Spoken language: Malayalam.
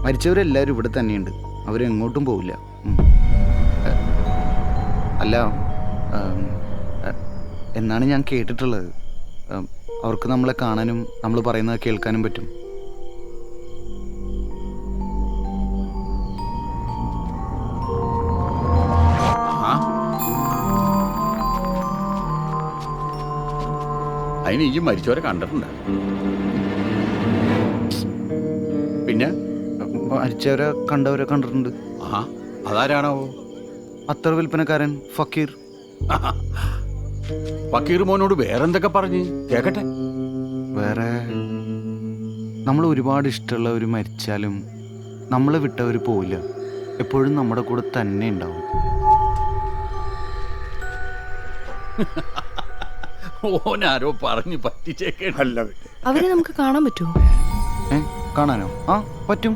മരിച്ചവരെല്ലാവരും ഇവിടെ തന്നെയുണ്ട്. അവരെങ്ങോട്ടും പോവില്ല. അല്ല, എന്നാണ് ഞാൻ കേട്ടിട്ടുള്ളത്. അവർക്ക് നമ്മളെ കാണാനും നമ്മൾ പറയുന്നത് കേൾക്കാനും പറ്റും. അതിന് ഈ മരിച്ചവരെ കണ്ടിട്ടുണ്ട്. പിന്നെ മരിച്ചവരെ കണ്ടവരെ കണ്ടിട്ടുണ്ട്. ആ അതാരാണോ? അത്തർ വിൽപ്പനക്കാരൻ ഫക്കീർ. ഫക്കീർ മോനോട് വേറെന്തൊക്കെ പറഞ്ഞ് കേക്കട്ടെ. വേറെ, നമ്മൾ ഒരുപാട് ഇഷ്ടമുള്ളവർ മരിച്ചാലും നമ്മളെ വിട്ടവർ പോവില്ല. എപ്പോഴും നമ്മുടെ കൂടെ തന്നെ ഉണ്ടാവും. ഓനാരോ പറഞ്ഞ് പറ്റിച്ചേക്കല്ല. അവരെ നമുക്ക് കാണാൻ പറ്റുമോ? കാണാനോ? ആ, പറ്റും.